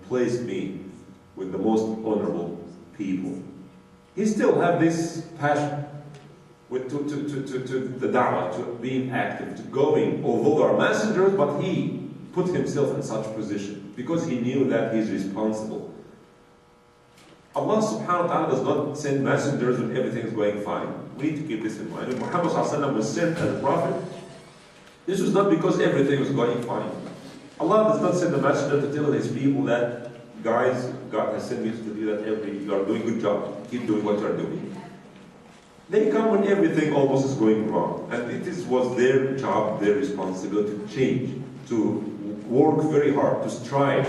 placed me with the most honorable people. He still have this passion to the da'wah, to being active, to going, although there are messengers, but he put himself in such position because he knew that he's responsible. Allah subhanahu wa ta'ala does not send messengers when everything is going fine. We need to keep this in mind. When Muhammad was sent as a prophet, this was not because everything was going fine. Allah does not send a messenger to tell his people that, guys, God has sent me to do that you are doing a good job, keep doing what you are doing. They come when everything almost is going wrong. And it was their job, their responsibility to change, to work very hard, to strive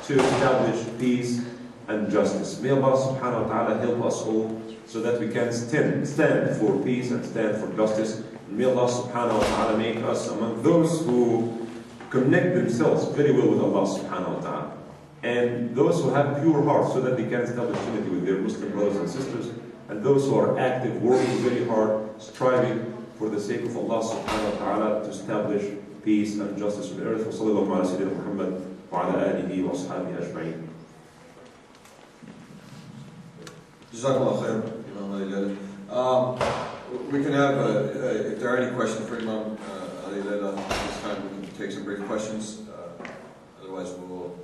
to establish peace and justice. May Allah subhanahu wa ta'ala help us all so that we can stand for peace and stand for justice. And may Allah subhanahu wa ta'ala make us among those who connect themselves very well with Allah subhanahu wa ta'ala. And those who have pure hearts so that they can establish unity with their Muslim brothers and sisters. And those who are active, working very hard, striving for the sake of Allah subhanahu wa ta'ala to establish peace and justice on earth. وصلى الله على سيدنا محمد وعلى آله وأصحابه أجمعين. Jazakallah khair, Imam Ali. We can have, if there are any questions for Imam Ali Layla at this time, we can take some brief questions. Otherwise, we'll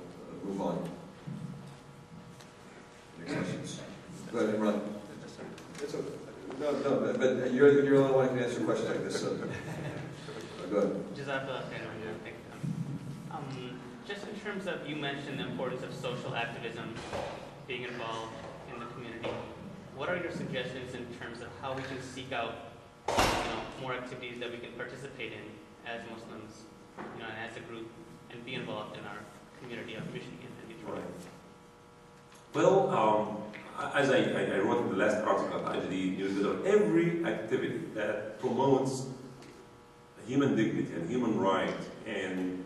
move on. Any questions? Go ahead, Imran. No, but you're the only one who can answer questions like this. So. Go ahead. Jazakallah khair. Just in terms of, you mentioned the importance of social activism, being involved in the community. What are your suggestions in terms of how we can seek out, more activities that we can participate in as Muslims, and as a group, and be involved in our community of Michigan and Detroit? Right. Well, as I wrote in the last article at IGD newsletter, every activity that promotes human dignity and human rights and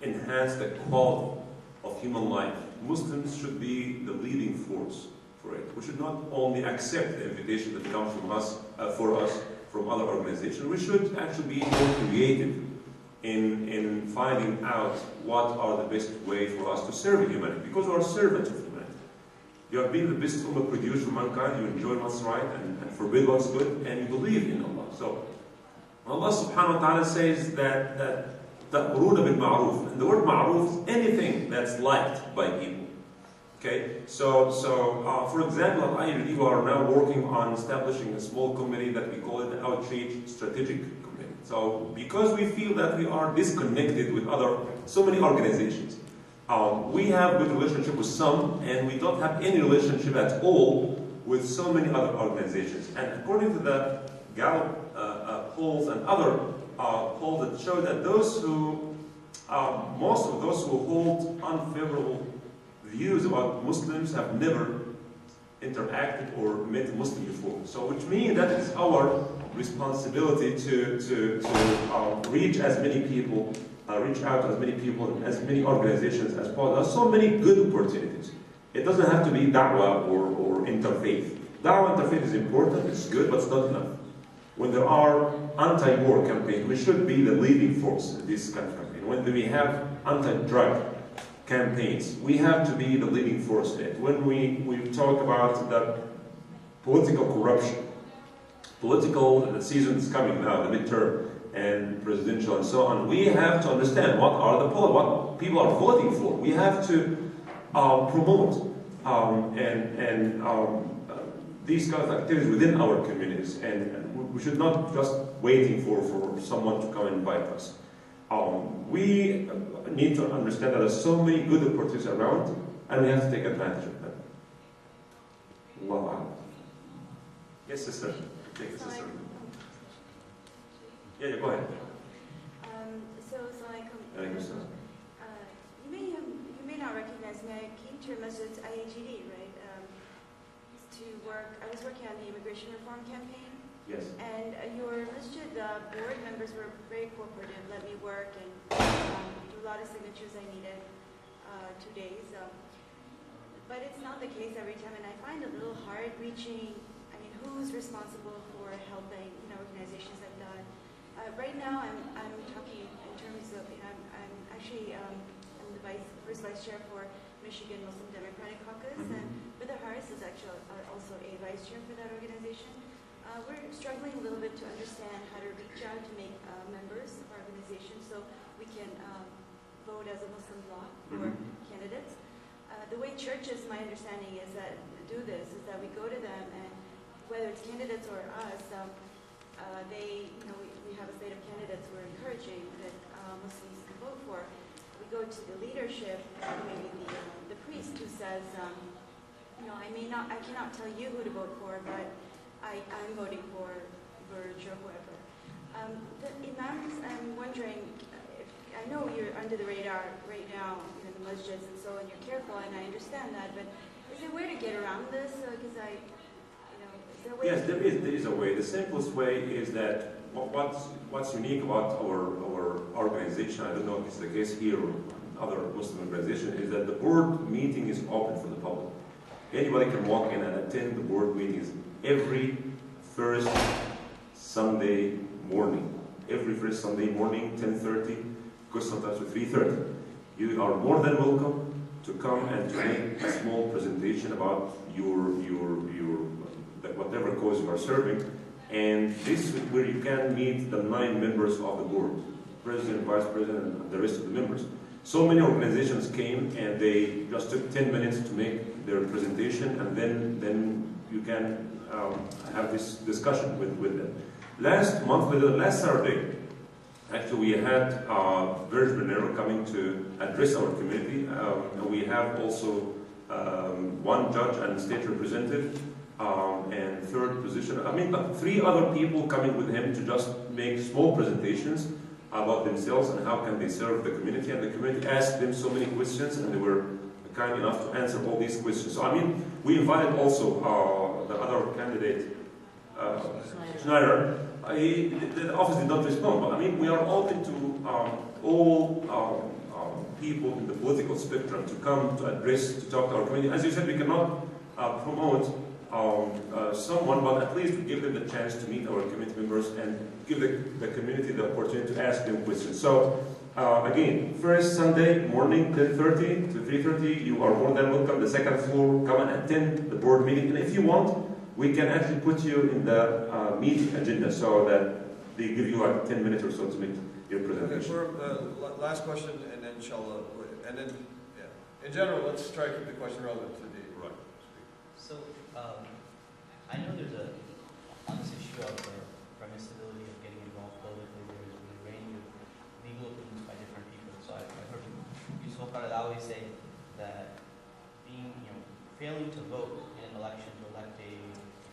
enhance the quality of human life, Muslims should be the leading force for it. We should not only accept the invitation that comes from us, from other organizations. We should actually be more creative in finding out what are the best way for us to serve humanity, because we are servants of humanity. You have been the best ummah produced for mankind. You enjoy what's right and forbid what's good, and you believe in Allah. So Allah subhanahu wa ta'ala says that تَأْمُرُونَ بِالْمَعْرُوفِ, and the word ma'ruf is anything that's liked by people. Okay, so for example, at IRD, we are now working on establishing a small committee that we call it the Outreach Strategic Committee. So because we feel that we are disconnected with so many organizations, we have good relationship with some, and we don't have any relationship at all with so many other organizations. And according to the Gallup polls and other polls that show that most of those who hold unfavorable views about Muslims have never interacted or met a Muslim before. So which means that it's our responsibility to reach as many people, reach out to as many people, and as many organizations as possible. There's so many good opportunities. It doesn't have to be da'wah or interfaith. Da'wah interfaith is important, it's good, but it's not enough. When there are anti-war campaigns, we should be the leading force in this kind of campaign. When we have anti-drug campaigns, we have to be the leading force in it. When we talk about the political corruption, political season is coming now, the midterm and presidential and so on, we have to understand what people are voting for. We have to promote these kind of activities within our communities, and we should not just waiting for someone to come and invite us. We need to understand that there are so many good opportunities around, and we have to take advantage of them. Allahu Akbar. Yes, sister. Take it, sister. Yeah, go ahead. You may not recognize me. I came to your masjid IAGD, right? To work. I was working on the immigration reform campaign. Yes. And your masjid board members were very cooperative, let me work and do a lot of signatures I needed, 2 days. But it's not the case every time, and I find it a little hard reaching, who's responsible for helping, organizations like that. Right now, I'm talking in terms of, I'm actually I'm the first vice chair for Michigan Muslim Democratic Caucus, and Brother Harris is actually also a vice chair for that organization. We're struggling a little bit to understand how to reach out to make members of our organization so we can vote as a Muslim bloc for candidates. The way churches, my understanding is that do this is that we go to them, and whether it's candidates or us, we have a slate of candidates we're encouraging that Muslims can vote for. We go to the leadership, maybe the priest who says, I cannot tell you who to vote for, but I'm voting for Burj or whoever. The imams, I'm wondering, I know you're under the radar right now in the masjids and so on, you're careful, and I understand that, but is there a way to get around this? Because is there a way? Yes, there is a way. The simplest way is that what's unique about our organization, I don't know if it's the case here or other Muslim organizations, is that the board meeting is open for the public. Anybody can walk in and attend the board meetings every first Sunday morning. Every first Sunday morning, 10:30, goes sometimes to 3:30. You are more than welcome to come and to make a small presentation about whatever cause you are serving. And this is where you can meet the 9 members of the board, president, vice president, and the rest of the members. So many organizations came and they just took 10 minutes to make their presentation, and then you can have this discussion with them. Last Saturday, actually we had Verge Bernero coming to address our community. And we have also one judge and state representative, and third position. 3 other people coming with him to just make small presentations about themselves and how can they serve the community. And the community asked them so many questions, and they were kind enough to answer all these questions. So we invited also the other candidate, Schneider. The office did not respond, but we are open to all people in the political spectrum to come to address, to talk to our community. As you said, we cannot promote someone, but at least we give them the chance to meet our community members and give the community the opportunity to ask them questions. So again, first Sunday morning, 10:30 to 3:30, you are more than welcome. The second floor, come and attend the board meeting. And if you want, we can actually put you in the meeting agenda so that they give you like 10 minutes or so to make your presentation. Okay, last question, and then inshallah, and then, in general, let's try to keep the question relevant to the right. So, I know on this issue of the permissibility of getting involved politically, there's a range of legal opinions by different people. So I've heard Yusuf al-Alawi say that failing to vote in an election to elect a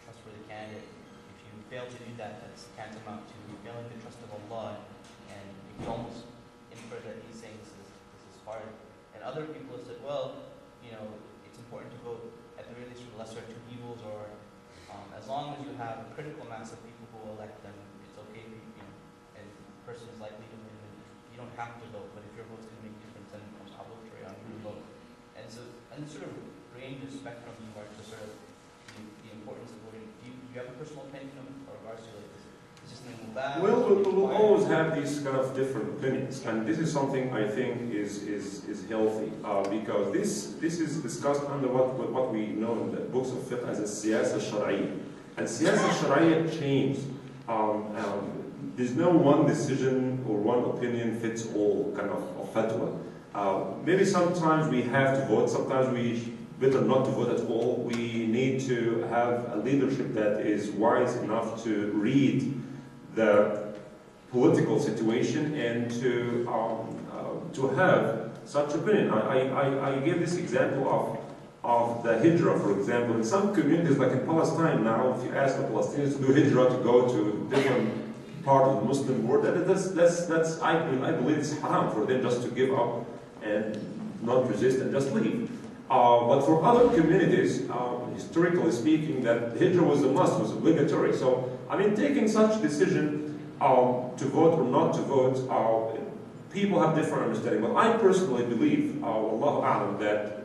trustworthy candidate, if you fail to do that, that's tantamount to failing the trust of Allah, and you can almost infer that he's saying this is hard. And other people have said, well, it's important to vote at the very least for the lesser of 2 evils, or as long as you have a critical mass of people who will elect them, it's okay if and the person is likely to win, and you don't have to vote, but if your vote's going to make a difference, then it becomes obligatory on who to vote. And so, sort of range of spectrum in regards to sort of the importance of voting. Do you have a personal opinion in regards to this? Is this something bad? Well, we'll always have these kind of different opinions, and this is something I think is healthy, because this is discussed under what we know in the books of fiqh as a siyasa shar'iyya. And siyasa shar'iyya changed. There's no one decision or one opinion fits all kind of fatwa. Maybe sometimes we have to vote, sometimes we better not to vote at all. We need to have a leadership that is wise enough to read the political situation and to have such opinion. I gave this example of the hijrah, for example. In some communities, like in Palestine now, if you ask the Palestinians to do hijrah, to go to different part of the Muslim world, that's I believe it's haram for them just to give up and not resist and just leave. But for other communities, historically speaking, that hijrah was a must, was obligatory. So, taking such decision to vote or not to vote, people have different understanding. But I personally believe, Wallahu a'lam,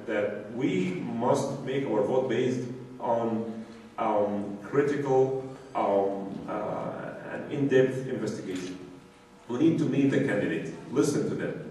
that we must make our vote based on critical and in-depth investigation. We need to meet the candidate, listen to them,